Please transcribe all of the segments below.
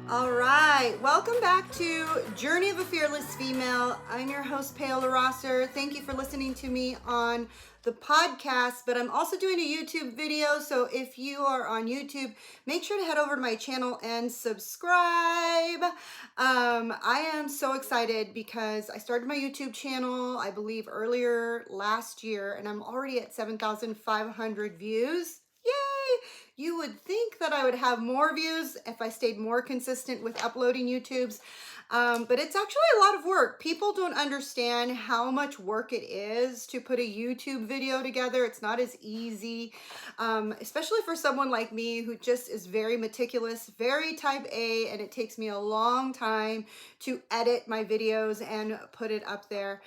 All right, welcome back to Journey of a Fearless Female. I'm your host, Paola Rosser. Thank you for listening to me on the podcast, but I'm also doing a YouTube video. So if you are on YouTube, make sure to head over to my channel and subscribe. I am so excited because I started my YouTube channel, I believe earlier last year, and I'm already at 7,500 views. Yay! You would think that I would have more views if I stayed more consistent with uploading YouTubes, but it's actually a lot of work. People don't understand how much work it is to put a YouTube video together. It's not as easy, especially for someone like me who just is very meticulous, very type A, and it takes me a long time to edit my videos and put it up there.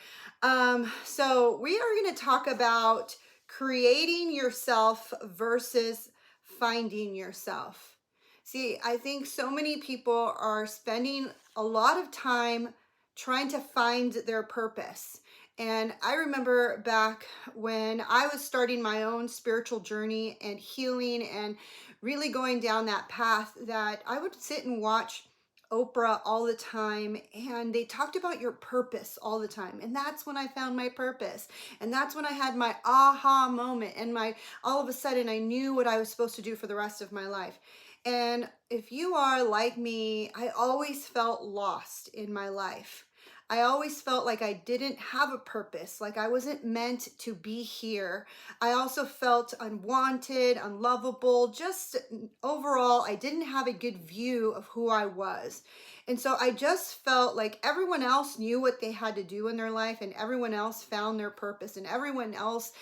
So we are going to talk about creating yourself versus finding yourself. See, I think so many people are spending a lot of time trying to find their purpose. And I remember back when I was starting my own spiritual journey and healing and really going down that path, that I would sit and watch Oprah all the time, and they talked about your purpose all the time. And that's when I found my purpose. And that's when I had my aha moment, and all of a sudden I knew what I was supposed to do for the rest of my life. And if you are like me, I always felt lost in my life. I always felt like I didn't have a purpose, like I wasn't meant to be here. I also felt unwanted, unlovable, just overall, I didn't have a good view of who I was. And so I just felt like everyone else knew what they had to do in their life, and everyone else found their purpose, and everyone else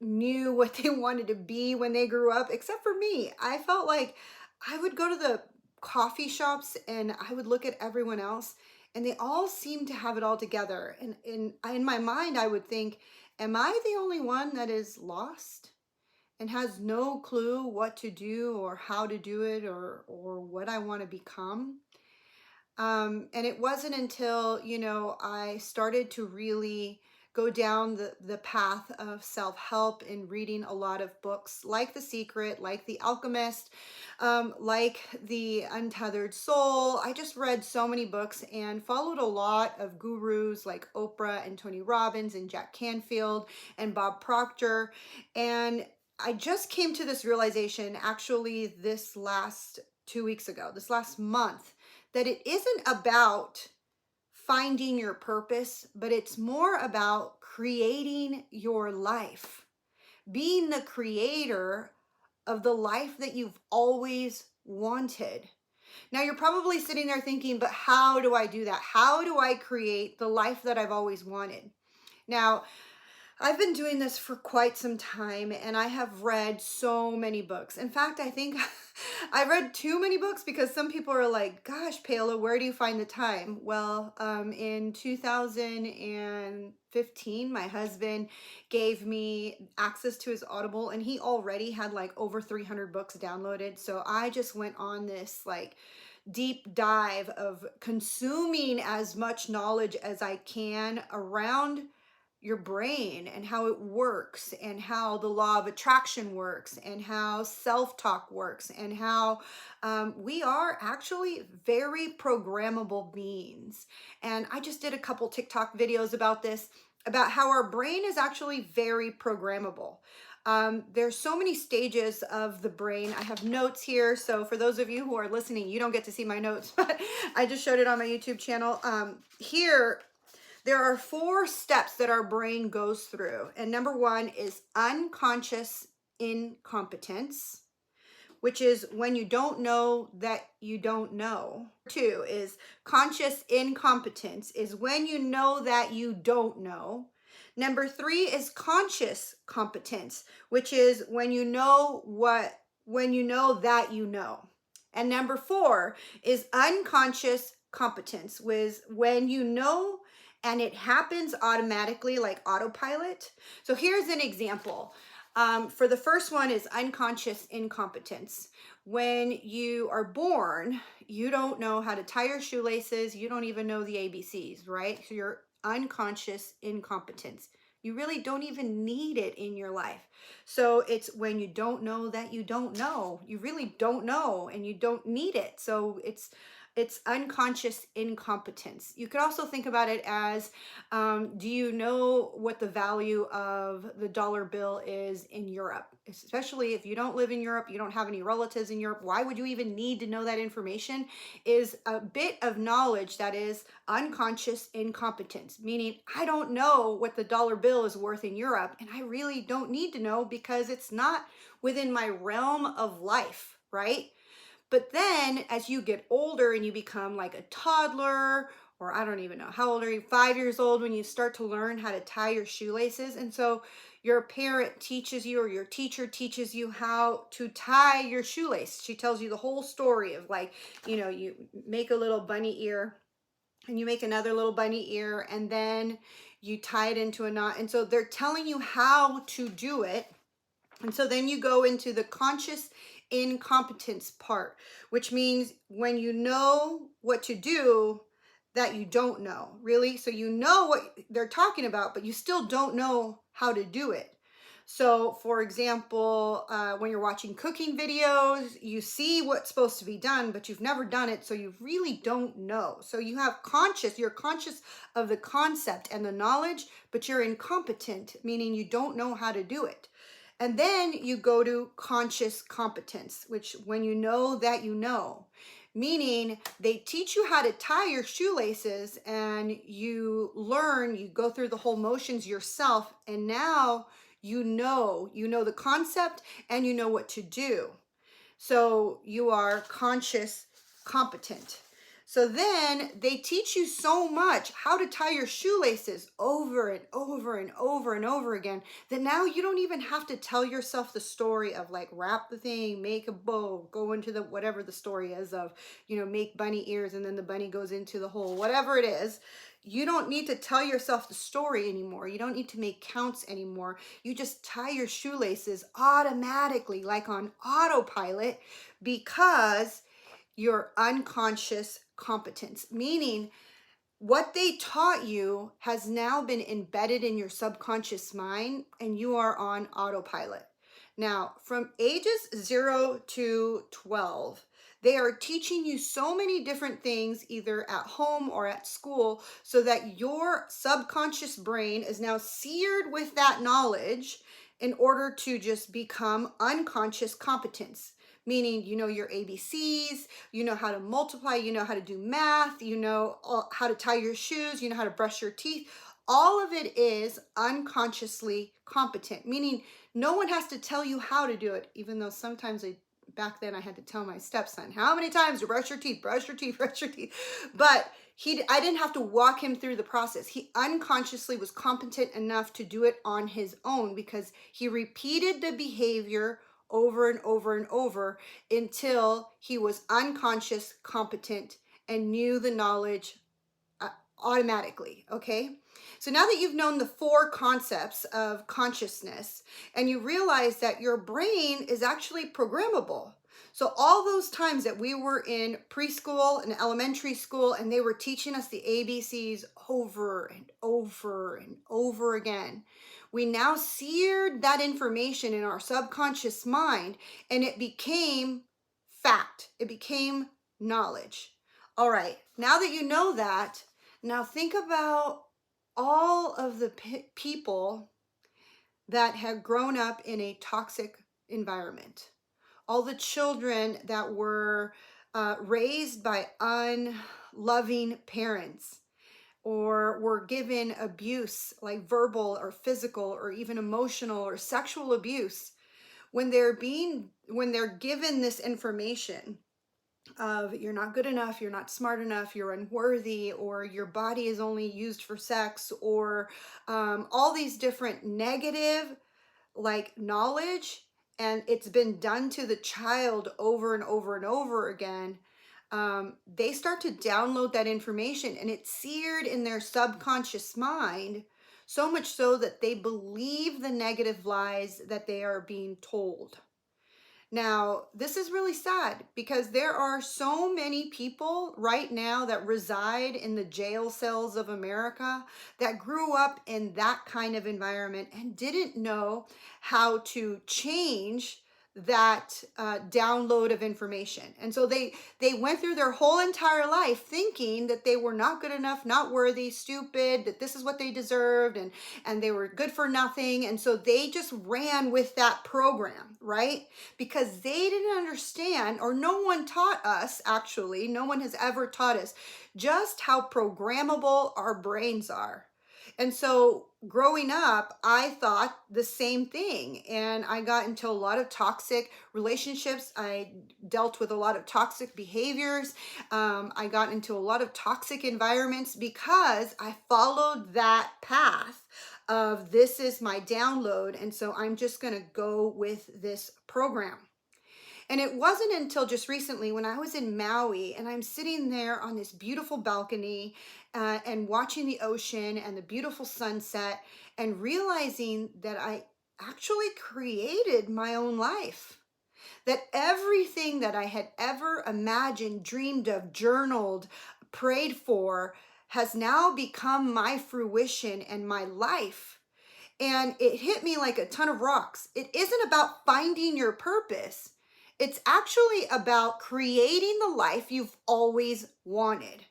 knew what they wanted to be when they grew up, except for me. I felt like I would go to the coffee shops and I would look at everyone else, and they all seemed to have it all together. And in my mind, I would think, am I the only one that is lost and has no clue what to do or how to do it, or what I want to become? And it wasn't until, I started to really go down the path of self-help and reading a lot of books like The Secret, like The Alchemist, like The Untethered Soul. I just read so many books and followed a lot of gurus like Oprah and Tony Robbins and Jack Canfield and Bob Proctor. And I just came to this realization actually this last 2 weeks ago, this last month, that it isn't about finding your purpose, but it's more about creating your life, being the creator of the life that you've always wanted. Now, you're probably sitting there thinking, but how do I do that? How do I create the life that I've always wanted? Now, I've been doing this for quite some time, and I have read so many books. In fact, I think I read too many books, because some people are like, gosh, Paola, where do you find the time? Well, in 2015, my husband gave me access to his Audible, and he already had like over 300 books downloaded. So I just went on this like deep dive of consuming as much knowledge as I can around your brain and how it works, and how the law of attraction works, and how self-talk works, and how we are actually very programmable beings. And I just did a couple TikTok videos about this, about how our brain is actually very programmable. There's so many stages of the brain. I have notes here, so for those of you who are listening, you don't get to see my notes, but I just showed it on my YouTube channel. Here, there are 4 steps that our brain goes through. And number 1 is unconscious incompetence, which is when you don't know that you don't know. 2 is conscious incompetence, is when you know that you don't know. Number 3 is conscious competence, which is when you know that you know. And number 4 is unconscious competence, which when you know and it happens automatically, like autopilot. So here's an example. For the first one is unconscious incompetence. When you are born, you don't know how to tie your shoelaces. You don't even know the ABCs, right? So you're unconscious incompetence. You really don't even need it in your life. So it's when you don't know that you don't know. You really don't know and you don't need it. So it's unconscious incompetence. You could also think about it as, do you know what the value of the dollar bill is in Europe? Especially if you don't live in Europe, you don't have any relatives in Europe. Why would you even need to know that information? Is a bit of knowledge that is unconscious incompetence, meaning I don't know what the dollar bill is worth in Europe, and I really don't need to know because it's not within my realm of life, right? But then as you get older and you become like a toddler, or I don't even know, how old are you? 5 years old, when you start to learn how to tie your shoelaces. And so your parent teaches you, or your teacher teaches you how to tie your shoelace. She tells you the whole story of, like, you make a little bunny ear and you make another little bunny ear and then you tie it into a knot. And so they're telling you how to do it. And so then you go into the conscious incompetence part, which means when you know what to do that you don't know, really. So you know what they're talking about, but you still don't know how to do it. So, for example, when you're watching cooking videos, you see what's supposed to be done, but you've never done it, so you really don't know. So you're conscious of the concept and the knowledge, but you're incompetent, meaning you don't know how to do it. And then you go to conscious competence, which when you know that you know, meaning they teach you how to tie your shoelaces and you go through the whole motions yourself. And now you know the concept and you know what to do. So you are conscious competent. So then they teach you so much how to tie your shoelaces over and over and over and over again that now you don't even have to tell yourself the story of, like, wrap the thing, make a bow, go into the whatever the story is of, make bunny ears and then the bunny goes into the hole, whatever it is. You don't need to tell yourself the story anymore. You don't need to make counts anymore. You just tie your shoelaces automatically, like on autopilot, because your unconscious competence, meaning what they taught you has now been embedded in your subconscious mind and you are on autopilot. Now, from ages 0 to 12, they are teaching you so many different things, either at home or at school, so that your subconscious brain is now seared with that knowledge in order to just become unconscious competence. Meaning, you know your ABCs, you know how to multiply, you know how to do math, you know how to tie your shoes, you know how to brush your teeth. All of it is unconsciously competent, meaning no one has to tell you how to do it, even though sometimes back then I had to tell my stepson, how many times to brush your teeth, brush your teeth, brush your teeth. But I didn't have to walk him through the process. He unconsciously was competent enough to do it on his own because he repeated the behavior over and over and over until he was unconscious competent and knew the knowledge automatically. Okay, so now that you've known the 4 concepts of consciousness and you realize that your brain is actually programmable. So all those times that we were in preschool and elementary school and they were teaching us the ABCs over and over and over again, we now seared that information in our subconscious mind and it became fact. It became knowledge. All right, now that you know that, now think about all of the people that have grown up in a toxic environment. All the children that were raised by unloving parents or were given abuse, like verbal or physical or even emotional or sexual abuse. When they're given this information of you're not good enough, you're not smart enough, you're unworthy, or your body is only used for sex, or all these different negative knowledge, and it's been done to the child over and over and over again, they start to download that information and it's seared in their subconscious mind, so much so that they believe the negative lies that they are being told. Now, this is really sad because there are so many people right now that reside in the jail cells of America that grew up in that kind of environment and didn't know how to change that download of information. And so they went through their whole entire life thinking that they were not good enough, not worthy, stupid, that this is what they deserved, and they were good for nothing. And so they just ran with that program, right? Because they didn't understand, or no one taught us, actually, no one has ever taught us just how programmable our brains are. And so growing up, I thought the same thing. And I got into a lot of toxic relationships. I dealt with a lot of toxic behaviors. I got into a lot of toxic environments because I followed that path of this is my download. And so I'm just going to go with this program. And it wasn't until just recently when I was in Maui and I'm sitting there on this beautiful balcony and watching the ocean and the beautiful sunset and realizing that I actually created my own life. That everything that I had ever imagined, dreamed of, journaled, prayed for has now become my fruition and my life. And it hit me like a ton of rocks. It isn't about finding your purpose. It's actually about creating the life you've always wanted.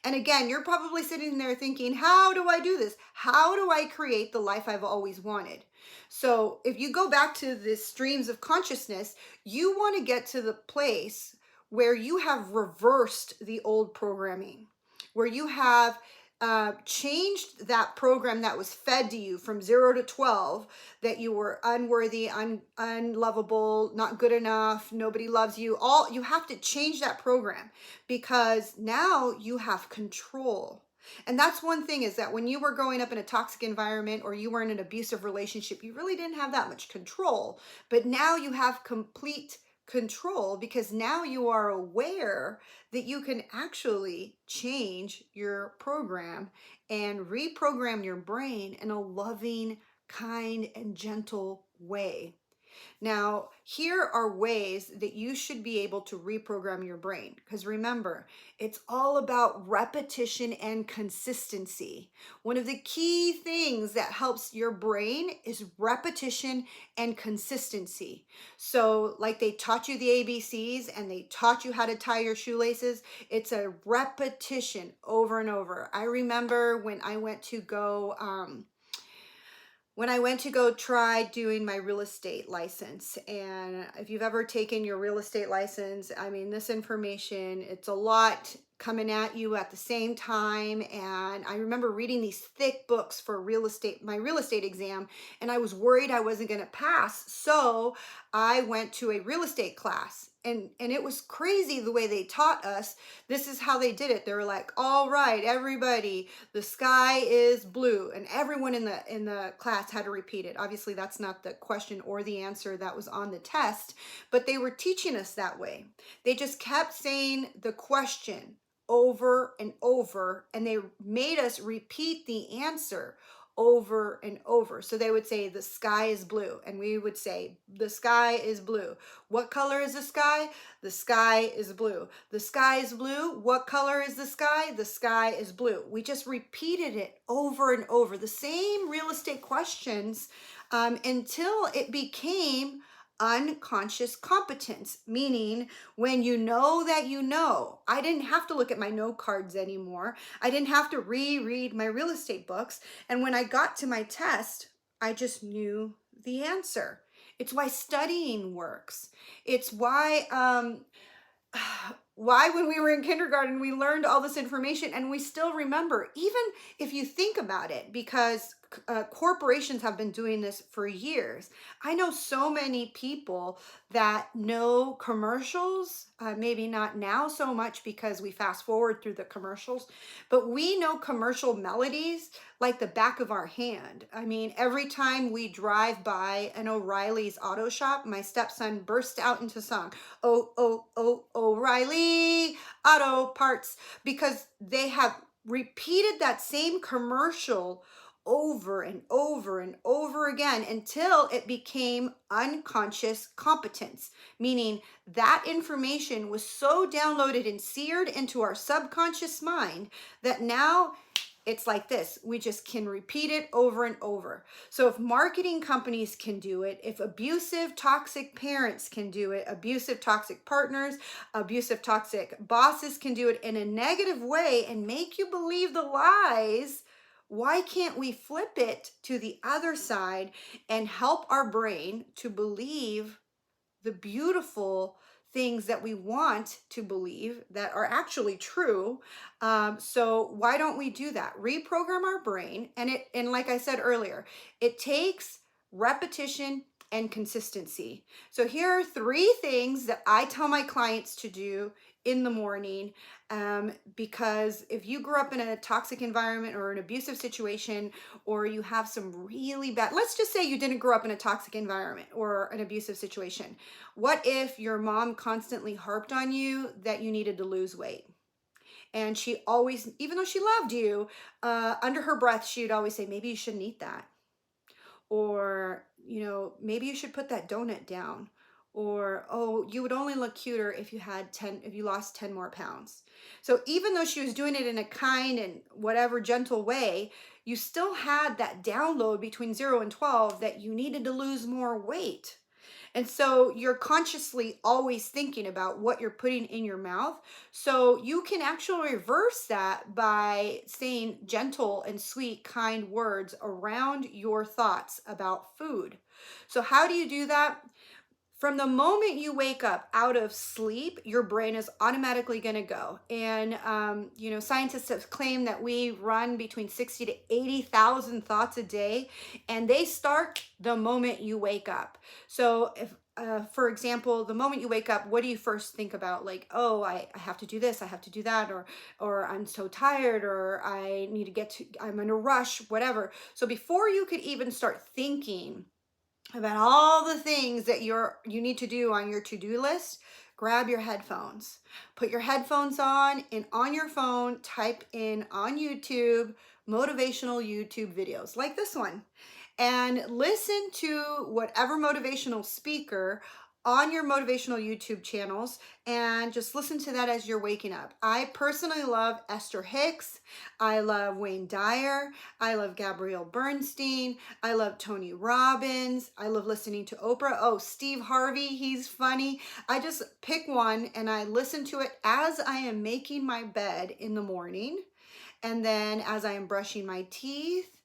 And again, you're probably sitting there thinking, how do I do this? How do I create the life I've always wanted? So if you go back to the streams of consciousness, you want to get to the place where you have reversed the old programming, where you have changed that program that was fed to you from 0 to 12, that you were unworthy, unlovable, not good enough, nobody loves you. You have to change that program because now you have control. And that's one thing, is that when you were growing up in a toxic environment or you were in an abusive relationship, you really didn't have that much control. But now you have complete control because now you are aware that you can actually change your program and reprogram your brain in a loving, kind, and gentle way. Now, here are ways that you should be able to reprogram your brain. Because remember, it's all about repetition and consistency. One of the key things that helps your brain is repetition and consistency. So, like they taught you the ABCs and they taught you how to tie your shoelaces, it's a repetition over and over. I remember when I went to go try doing my real estate license. And if you've ever taken your real estate license, I mean, this information, it's a lot coming at you at the same time. And I remember reading these thick books for my real estate exam, and I was worried I wasn't going to pass. So I went to a real estate class. And it was crazy the way they taught us. This is how they did it. They were like, all right, everybody, the sky is blue. And everyone in the class had to repeat it. Obviously, that's not the question or the answer that was on the test, but they were teaching us that way. They just kept saying the question over and over, and they made us repeat the answer over and over. So they would say, the sky is blue. And we would say, the sky is blue. What color is the sky? The sky is blue. The sky is blue. What color is the sky? The sky is blue. We just repeated it over and over, the same real estate questions, until it became unconscious competence, meaning when you know that you know. I didn't have to look at my note cards anymore. I didn't have to reread my real estate books. And when I got to my test, I just knew the answer. It's why studying works. It's why when we were in kindergarten, we learned all this information and we still remember, even if you think about it, because corporations have been doing this for years. I know so many people that know commercials, maybe not now so much because we fast forward through the commercials, but we know commercial melodies like the back of our hand. I mean, every time we drive by an O'Reilly's auto shop, my stepson bursts out into song, oh, oh, oh, O'Reilly Auto Parts, because they have repeated that same commercial over and over and over again until it became unconscious competence, meaning that information was so downloaded and seared into our subconscious mind that now it's like this. We just can repeat it over and over. So if marketing companies can do it, if abusive, toxic parents can do it, abusive, toxic partners, abusive, toxic bosses can do it in a negative way and make you believe the lies, why can't we flip it to the other side and help our brain to believe the beautiful things that we want to believe that are actually true? So why don't we do that? Reprogram our brain, and like I said earlier, it takes repetition and consistency. So here are 3 things that I tell my clients to do in the morning, because if you grew up in a toxic environment or an abusive situation, or you have some really bad, let's just say you didn't grow up in a toxic environment or an abusive situation. What if your mom constantly harped on you that you needed to lose weight? And she always, even though she loved you, under her breath, she'd always say, maybe you shouldn't eat that. Or, maybe you should put that donut down. Or, oh, you would only look cuter if you lost 10 more pounds. So even though she was doing it in a kind and whatever gentle way, you still had that download between 0 and 12 that you needed to lose more weight. And so you're consciously always thinking about what you're putting in your mouth. So you can actually reverse that by saying gentle and sweet, kind words around your thoughts about food. So how do you do that? From the moment you wake up out of sleep, your brain is automatically going to go. And, scientists have claimed that we run between 60 to 80,000 thoughts a day, and they start the moment you wake up. So if, for example, the moment you wake up, what do you first think about? Like, oh, I have to do this, I have to do that, or I'm so tired, or I'm in a rush, whatever. So before you could even start thinking about all the things that you need to do on your to-do list, grab your headphones. Put your headphones on, and on your phone, type in on YouTube motivational YouTube videos like this one, and listen to whatever motivational speaker on your motivational YouTube channels, and just listen to that as you're waking up. I personally love Esther Hicks. I love Wayne Dyer. I love Gabrielle Bernstein. I love Tony Robbins. I love listening to Oprah. Oh, Steve Harvey, he's funny. I just pick one and I listen to it as I am making my bed in the morning, and then as I am brushing my teeth,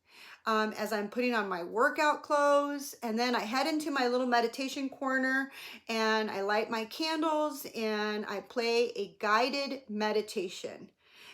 as I'm putting on my workout clothes, and then I head into my little meditation corner and I light my candles and I play a guided meditation.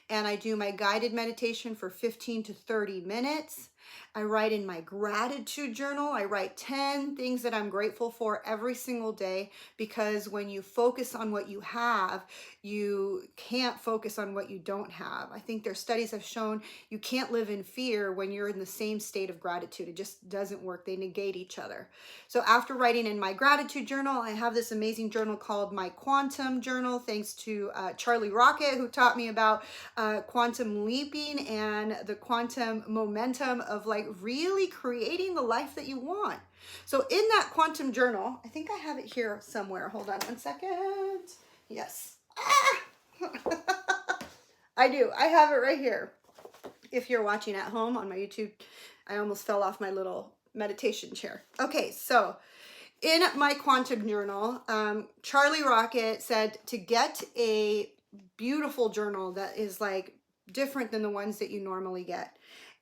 And I do my guided meditation for 15 to 30 minutes. I write in my gratitude journal. I write 10 things that I'm grateful for every single day, because when you focus on what you have, you can't focus on what you don't have. I think their studies have shown you can't live in fear when you're in the same state of gratitude. It just doesn't work. They negate each other. So after writing in my gratitude journal, I have this amazing journal called my quantum journal, thanks to Charlie Rocket, who taught me about quantum leaping and the quantum momentum of like really creating the life that you want. So in that quantum journal, I think I have it here somewhere. Hold on one second. Yes. I do. I have it right here. If you're watching at home on my YouTube, I almost fell off my little meditation chair. Okay, so in my quantum journal, Charlie Rocket said to get a beautiful journal that is like different than the ones that you normally get.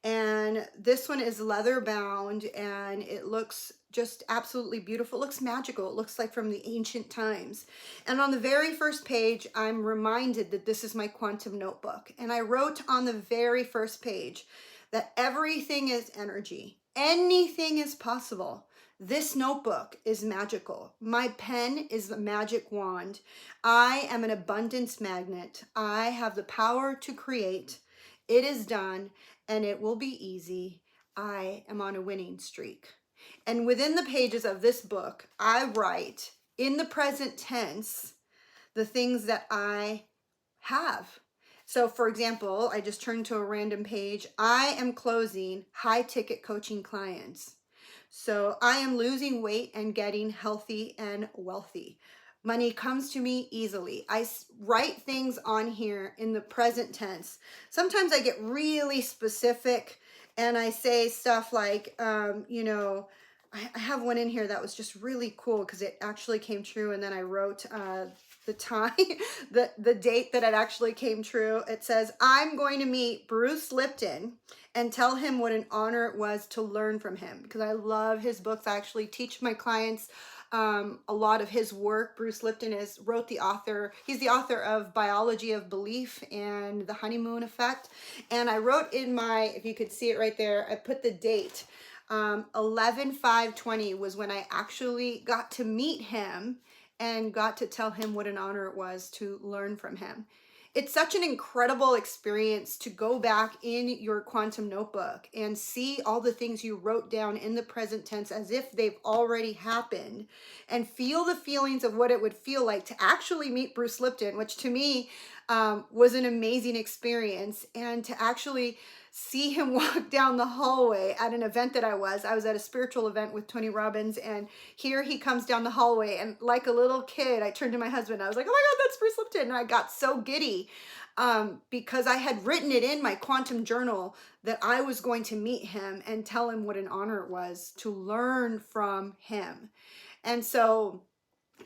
And this one is leather bound, and it looks just absolutely beautiful. It looks magical. It looks like from the ancient times. And on the very first page, I'm reminded that this is my quantum notebook. And I wrote on the very first page that everything is energy. Anything is possible. This notebook is magical. My pen is the magic wand. I am an abundance magnet. I have the power to create. It is done, and it will be easy. I am on a winning streak. And within the pages of this book, I write in the present tense the things that I have. So for example, I just turned to a random page. I am closing high ticket coaching clients. So I am losing weight and getting healthy and wealthy. Money comes to me easily. Write things on here in the present tense. Sometimes I get really specific and I say stuff like, I have one in here that was just really cool because it actually came true. And then I wrote the time, the date that it actually came true. It says, I'm going to meet Bruce Lipton and tell him what an honor it was to learn from him, because I love his books. I actually teach my clients a lot of his work. Bruce Lipton he's the author of Biology of Belief and The Honeymoon Effect. And I wrote in my, if you could see it right there, I put the date. 11/5/20 was when I actually got to meet him and got to tell him what an honor it was to learn from him. It's such an incredible experience to go back in your quantum notebook and see all the things you wrote down in the present tense as if they've already happened, and feel the feelings of what it would feel like to actually meet Bruce Lipton, which to me was an amazing experience, and to actually see him walk down the hallway at an event that I was at a spiritual event with Tony Robbins, and here he comes down the hallway, and like a little kid, I turned to my husband. I was like, oh my God, that's Bruce Lipton. And I got so giddy because I had written it in my quantum journal that I was going to meet him and tell him what an honor it was to learn from him. And so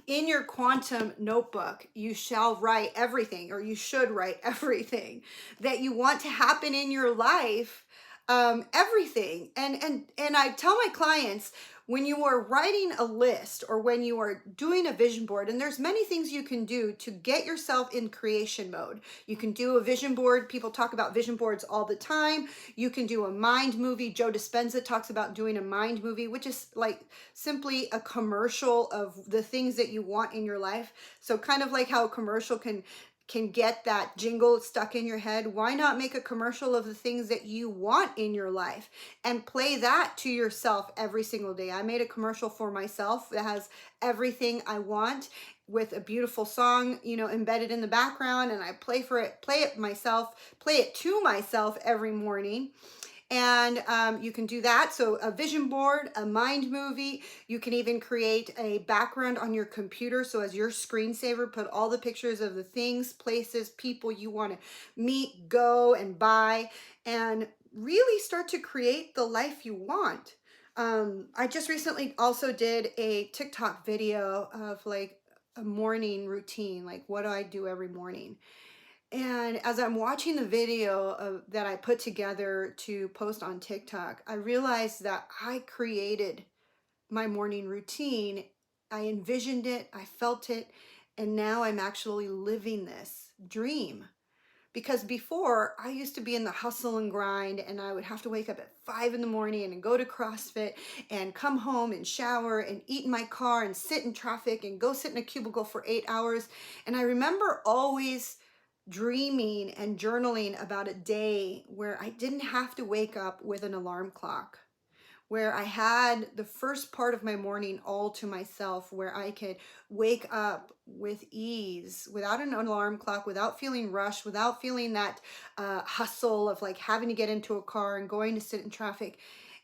in your quantum notebook, you shall write everything, or you should write everything that you want to happen in your life. Everything. And I tell my clients, when you are writing a list or when you are doing a vision board, and there's many things you can do to get yourself in creation mode. You can do a vision board. People talk about vision boards all the time. You can do a mind movie. Joe Dispenza talks about doing a mind movie, which is like simply a commercial of the things that you want in your life. So kind of like how a commercial can get that jingle stuck in your head. Why not make a commercial of the things that you want in your life and play that to yourself every single day? I made a commercial for myself that has everything I want, with a beautiful song, embedded in the background, and I play it to myself every morning. And you can do that. So a vision board, a mind movie. You can even create a background on your computer. So as your screensaver, put all the pictures of the things, places, people you want to meet, go, and buy, and really start to create the life you want. I just recently also did a TikTok video of like a morning routine, like what do I do every morning? And as I'm watching the video that I put together to post on TikTok, I realized that I created my morning routine. I envisioned it, I felt it, and now I'm actually living this dream. Because before, I used to be in the hustle and grind, and I would have to wake up at 5 in the morning and go to CrossFit and come home and shower and eat in my car and sit in traffic and go sit in a cubicle for 8 hours. And I remember always dreaming and journaling about a day where I didn't have to wake up with an alarm clock, where I had the first part of my morning all to myself, where I could wake up with ease, without an alarm clock, without feeling rushed, without feeling that hustle of like having to get into a car and going to sit in traffic.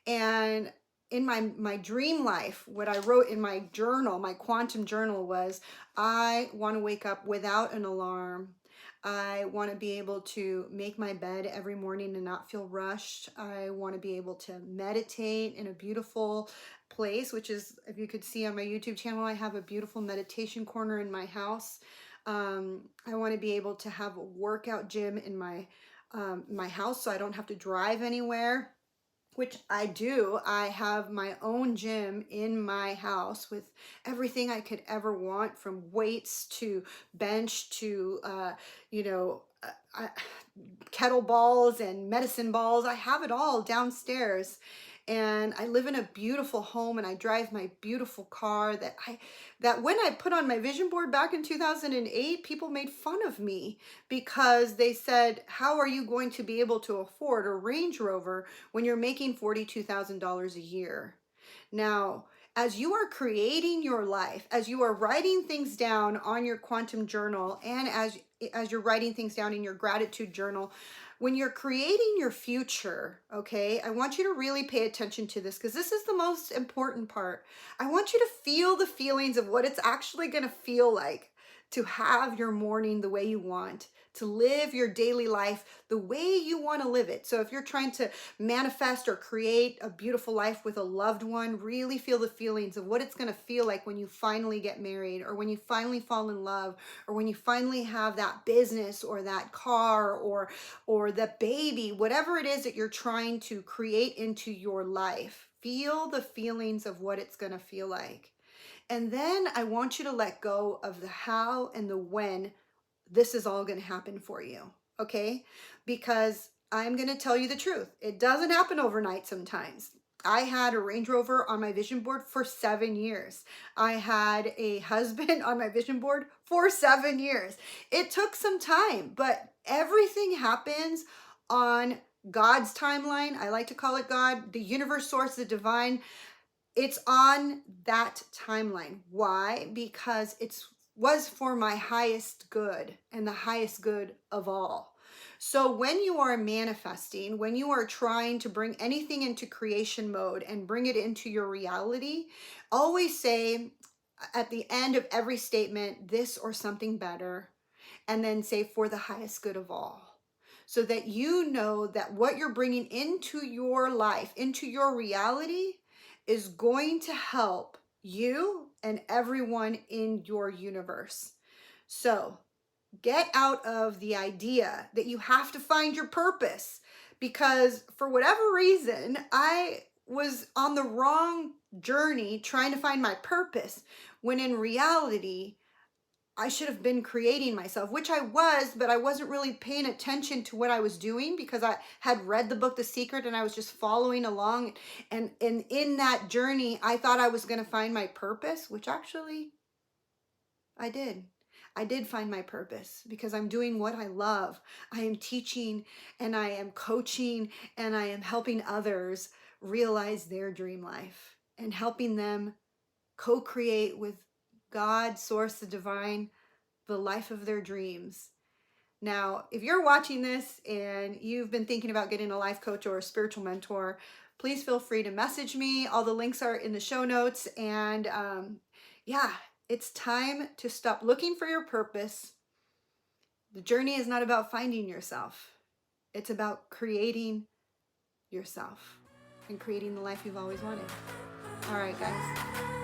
And in my dream life, what I wrote in my journal, my quantum journal, was I want to wake up without an alarm. I want to be able to make my bed every morning and not feel rushed. I want to be able to meditate in a beautiful place, which is, if you could see on my YouTube channel, I have a beautiful meditation corner in my house. I want to be able to have a workout gym in my house, so I don't have to drive anywhere, which I do. I have my own gym in my house with everything I could ever want, from weights to bench to, kettlebells and medicine balls. I have it all downstairs. And I live in a beautiful home, and I drive my beautiful car that when I put on my vision board back in 2008, people made fun of me because they said, how are you going to be able to afford a Range Rover when you're making $42,000 a year? Now, as you are creating your life, as you are writing things down on your quantum journal, and as you're writing things down in your gratitude journal, when you're creating your future, okay, I want you to really pay attention to this, because this is the most important part. I want you to feel the feelings of what it's actually going to feel like to have your morning the way you want, to live your daily life the way you want to live it. So if you're trying to manifest or create a beautiful life with a loved one, really feel the feelings of what it's going to feel like when you finally get married, or when you finally fall in love, or when you finally have that business or that car or the baby, whatever it is that you're trying to create into your life. Feel the feelings of what it's going to feel like. And then I want you to let go of the how and the when this is all going to happen for you, okay? Because I'm going to tell you the truth. It doesn't happen overnight sometimes. I had a Range Rover on my vision board for 7 years. I had a husband on my vision board for 7 years. It took some time, but everything happens on God's timeline. I like to call it God, the universe, source, the divine. It's on that timeline. Why? Because it was for my highest good and the highest good of all. So when you are manifesting, when you are trying to bring anything into creation mode and bring it into your reality, always say at the end of every statement, this or something better, and then say for the highest good of all. So that you know that what you're bringing into your life, into your reality, is going to help you and everyone in your universe. So get out of the idea that you have to find your purpose, because for whatever reason, I was on the wrong journey trying to find my purpose, when in reality, I should have been creating myself, which I was, but I wasn't really paying attention to what I was doing, because I had read the book The Secret and I was just following along. And in that journey, I thought I was going to find my purpose, which actually I did. I did find my purpose, because I'm doing what I love. I am teaching and I am coaching and I am helping others realize their dream life and helping them co-create with God, source, the divine, the life of their dreams. Now, if you're watching this and you've been thinking about getting a life coach or a spiritual mentor, please feel free to message me. All the links are in the show notes. And yeah, it's time to stop looking for your purpose. The journey is not about finding yourself. It's about creating yourself and creating the life you've always wanted. All right, guys.